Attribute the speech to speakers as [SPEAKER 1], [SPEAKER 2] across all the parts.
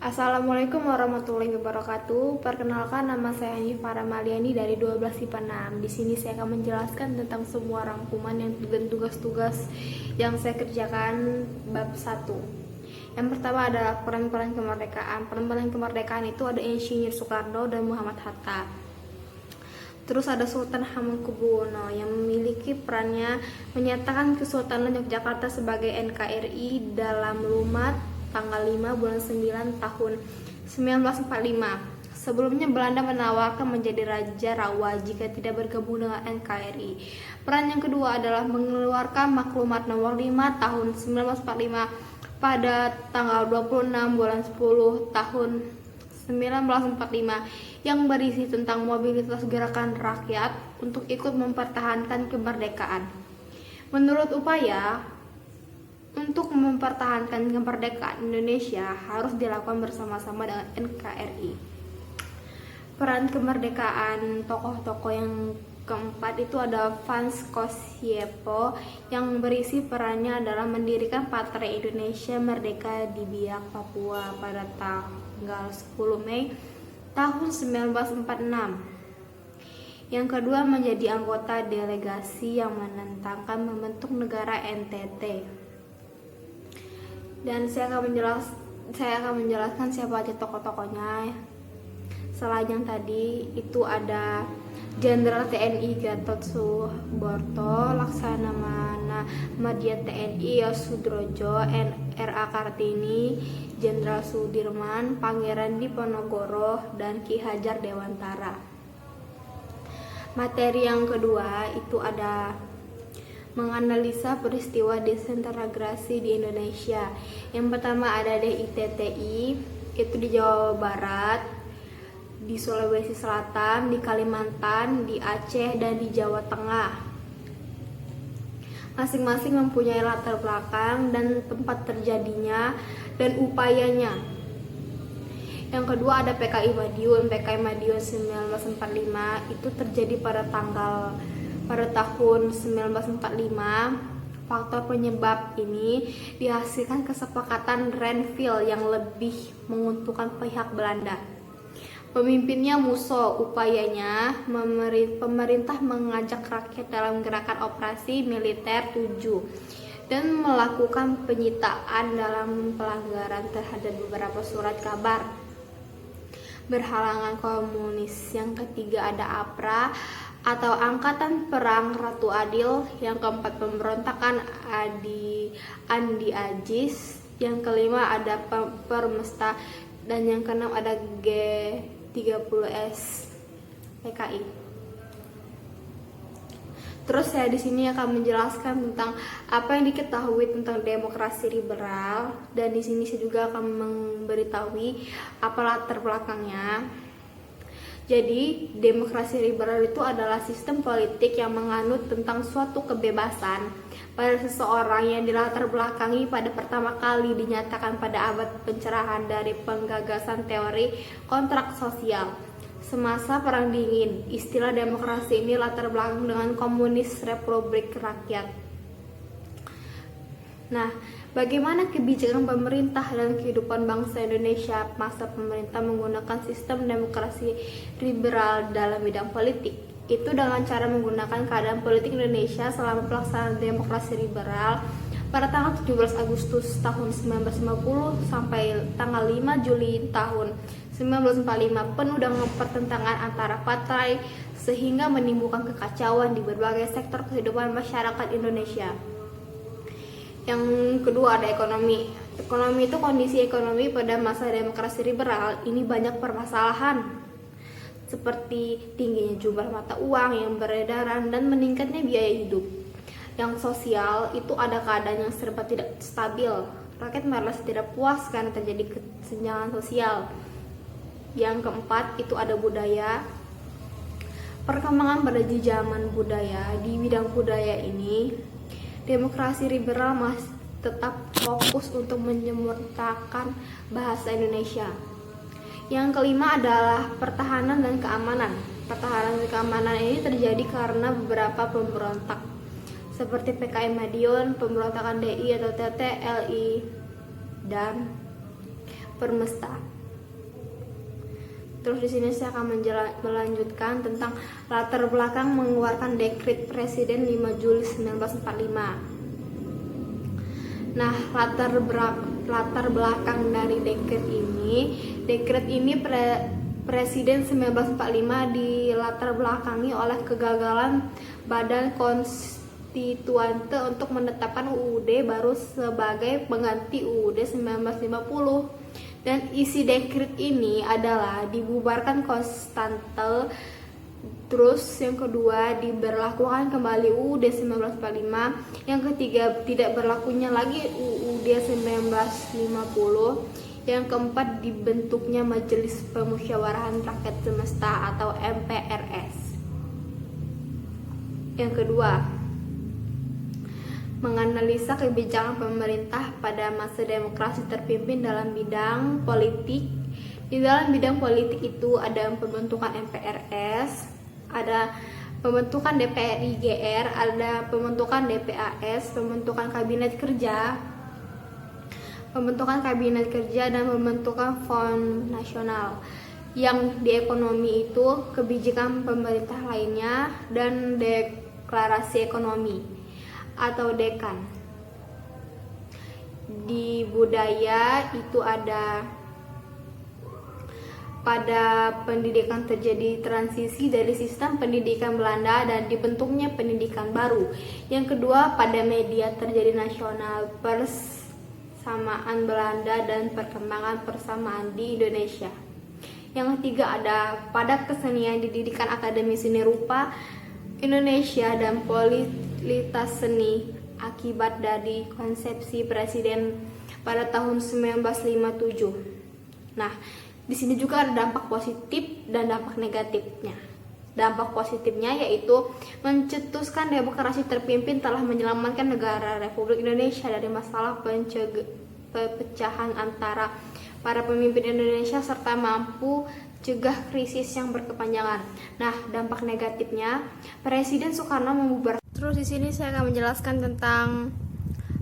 [SPEAKER 1] Assalamualaikum warahmatullahi wabarakatuh. Perkenalkan, nama saya Hanifah Maliani dari 12 IPA 6. Di sini saya akan menjelaskan tentang semua rangkuman dan tugas-tugas yang saya kerjakan bab 1. Yang pertama adalah peran-peran kemerdekaan. Peran-peran kemerdekaan itu ada Insinyur Soekarno dan Muhammad Hatta. Terus ada Sultan Hamengkubuwono yang memiliki perannya menyatakan Kesultanan Yogyakarta sebagai NKRI dalam Lumat tanggal 5 bulan 9 tahun 1945. Sebelumnya Belanda menawarkan menjadi Raja Rawa jika tidak bergabung dengan NKRI. Peran yang kedua adalah mengeluarkan Maklumat Nomor 5 tahun 1945 pada tanggal 26 bulan 10 tahun 1945 yang berisi tentang mobilitas gerakan rakyat untuk ikut mempertahankan kemerdekaan. Menurut upaya untuk mempertahankan kemerdekaan Indonesia harus dilakukan bersama-sama dengan NKRI. Peran kemerdekaan tokoh-tokoh yang keempat itu ada Franz Kosciuszko yang berisi perannya adalah mendirikan Partai Indonesia Merdeka di Biak, Papua pada tanggal 10 Mei tahun 1946. Yang kedua menjadi anggota delegasi yang menentangkan membentuk negara NTT. Dan saya akan menjelaskan siapa aja tokoh-tokohnya. Selain yang tadi itu ada Jenderal TNI Gatot Subroto, Laksamana Madya TNI Yosudrojo, R.A. Kartini, Jenderal Sudirman, Pangeran Diponegoro, dan Ki Hajar Dewantara. Materi yang kedua itu ada menganalisa peristiwa desintegrasi di Indonesia. Yang pertama ada DITTI, itu di Jawa Barat, di Sulawesi Selatan, di Kalimantan, di Aceh, dan di Jawa Tengah. Masing-masing mempunyai latar belakang dan tempat terjadinya dan upayanya. Yang kedua ada PKI Madiun. PKI Madiun 1945 itu terjadi pada tahun 1945. Faktor penyebab ini dihasilkan kesepakatan Renville yang lebih menguntungkan pihak Belanda. Pemimpinnya Musso. Upayanya pemerintah mengajak rakyat dalam gerakan operasi militer 7 dan melakukan penyitaan dalam pelanggaran terhadap beberapa surat kabar berhalangan komunis. Yang ketiga ada APRA atau Angkatan Perang Ratu Adil. Yang keempat pemberontakan Andi Ajis. Yang kelima ada Permesta, dan yang keenam ada G30S PKI. Terus saya di sini akan menjelaskan tentang apa yang diketahui tentang demokrasi liberal, dan di sini saya juga akan memberitahui apa latar belakangnya. Jadi, demokrasi liberal itu adalah sistem politik yang menganut tentang suatu kebebasan pada seseorang yang dilatar belakangi pada pertama kali dinyatakan pada abad pencerahan dari penggagasan teori kontrak sosial. Semasa Perang Dingin, istilah demokrasi ini latar belakang dengan komunis republik rakyat. Nah, bagaimana kebijakan pemerintah dan kehidupan bangsa Indonesia masa pemerintah menggunakan sistem demokrasi liberal dalam bidang politik? Itu dengan cara menggunakan keadaan politik Indonesia selama pelaksanaan demokrasi liberal pada tanggal 17 Agustus tahun 1950 sampai tanggal 5 Juli tahun 1945, penuh dengan pertentangan antara partai sehingga menimbulkan kekacauan di berbagai sektor kehidupan masyarakat Indonesia. Yang kedua ada ekonomi. Ekonomi itu kondisi ekonomi pada masa demokrasi liberal. Ini banyak permasalahan seperti tingginya jumlah mata uang yang beredaran dan meningkatnya biaya hidup. Yang sosial itu ada keadaan yang serba tidak stabil. Rakyat merasa tidak puas karena terjadi kesenjangan sosial. Yang keempat itu ada budaya. Perkembangan pada zaman budaya. Di bidang budaya ini demokrasi liberal masih tetap fokus untuk menyemurtakan bahasa Indonesia. Yang kelima adalah pertahanan dan keamanan. Pertahanan dan keamanan ini terjadi karena beberapa pemberontak seperti PKI Madiun, pemberontakan DI atau TTLI, dan Permesta. Terus di sini saya akan melanjutkan tentang latar belakang mengeluarkan dekret Presiden 5 Juli 1945. Nah, latar belakang dari dekret ini Presiden 1945 dilatar belakangi oleh kegagalan Badan Konstituante untuk menetapkan UUD baru sebagai pengganti UUD 1950. Dan isi dekret ini adalah dibubarkan Konstante. Terus yang kedua, diberlakukan kembali UUD 1945. Yang ketiga, tidak berlakunya lagi UUD 1950. Yang keempat, dibentuknya Majelis Pemusyawarahan Rakyat Semesta atau MPRS. Yang kedua, menganalisa kebijakan pemerintah pada masa demokrasi terpimpin dalam bidang politik. Di dalam bidang politik itu ada pembentukan MPRS, ada pembentukan DPR-IGR, ada pembentukan DPAS, pembentukan kabinet kerja, dan pembentukan Fond Nasional. Yang di ekonomi itu kebijakan pemerintah lainnya dan deklarasi ekonomi atau dekan. Di budaya itu ada pada pendidikan terjadi transisi dari sistem pendidikan Belanda dan dibentuknya pendidikan baru. Yang kedua, pada media terjadi nasional persamaan Belanda dan perkembangan persamaan di Indonesia. Yang ketiga, ada pada kesenian dididikan Akademi Seni Rupa Indonesia dan Politas Seni akibat dari konsepsi Presiden pada tahun 1957. Nah, di sini juga ada dampak positif dan dampak negatifnya. Dampak positifnya yaitu mencetuskan demokrasi terpimpin telah menyelamatkan negara Republik Indonesia dari masalah perpecahan antara para pemimpin Indonesia serta mampu cegah krisis yang berkepanjangan. Nah, dampak negatifnya, Presiden Soekarno membubarkan. Terus di sini saya akan menjelaskan tentang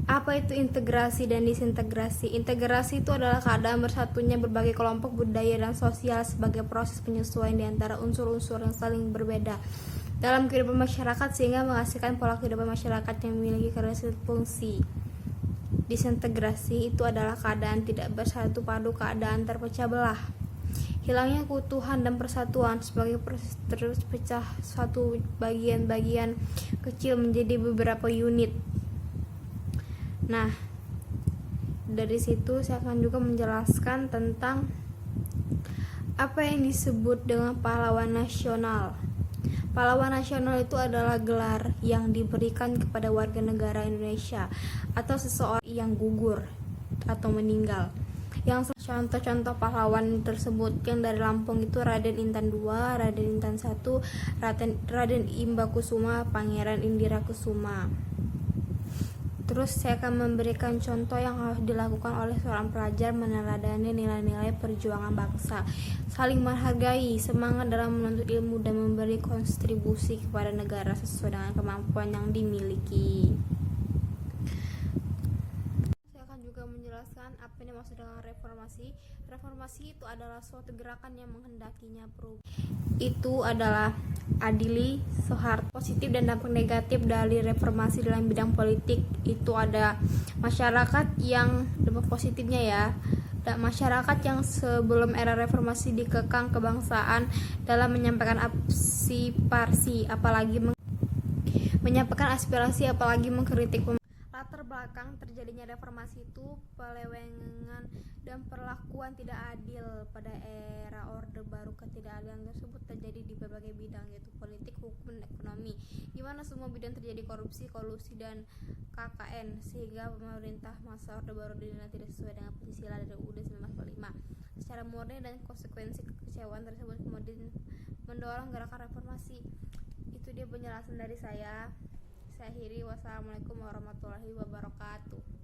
[SPEAKER 1] apa itu integrasi dan disintegrasi. Integrasi itu adalah keadaan bersatunya berbagai kelompok budaya dan sosial sebagai proses penyesuaian di antara unsur-unsur yang saling berbeda dalam kehidupan masyarakat sehingga menghasilkan pola kehidupan masyarakat yang memiliki fungsi. Disintegrasi itu adalah keadaan tidak bersatu padu, keadaan terpecah belah. Hilangnya keutuhan dan persatuan sebagai proses terpecah satu bagian-bagian kecil menjadi beberapa unit. Nah, dari situ saya akan juga menjelaskan tentang apa yang disebut dengan pahlawan nasional. Pahlawan nasional itu adalah gelar yang diberikan kepada warga negara Indonesia atau seseorang yang gugur atau meninggal. Yang contoh-contoh pahlawan tersebut yang dari Lampung itu Raden Intan II, Raden Intan I, Raden Imba Kusuma, Pangeran Indira Kusuma. Terus saya akan memberikan contoh yang harus dilakukan oleh seorang pelajar meneladani nilai-nilai perjuangan bangsa, saling menghargai, semangat dalam menuntut ilmu dan memberi kontribusi kepada negara sesuai dengan kemampuan yang dimiliki. Saya akan juga menjelaskan apa yang dimaksud dengan reformasi. Reformasi itu adalah suatu gerakan yang menghendakinya perubahan. Itu adalah adili Soeharto. Positif dan dampak negatif dari reformasi dalam bidang politik itu ada masyarakat yang dampak positifnya ya. Masyarakat yang sebelum era reformasi dikekang kebangsaan dalam menyampaikan aspirasi apalagi mengkritik. Latar belakang terjadinya reformasi itu pelewengan dan perlakuan tidak adil pada era Orde Baru. Ketidakadilan tersebut terjadi di berbagai bidang yaitu politik, hukum, dan ekonomi, di mana semua bidang terjadi korupsi, kolusi, dan KKN sehingga pemerintah masa Orde Baru dinilai tidak sesuai dengan Pancasila dari UUD 1945. Secara murni dan konsekuensi kekecewaan tersebut kemudian mendorong gerakan reformasi. Itu dia penjelasan dari saya. Saya akhiri, wassalamualaikum warahmatullahi wabarakatuh.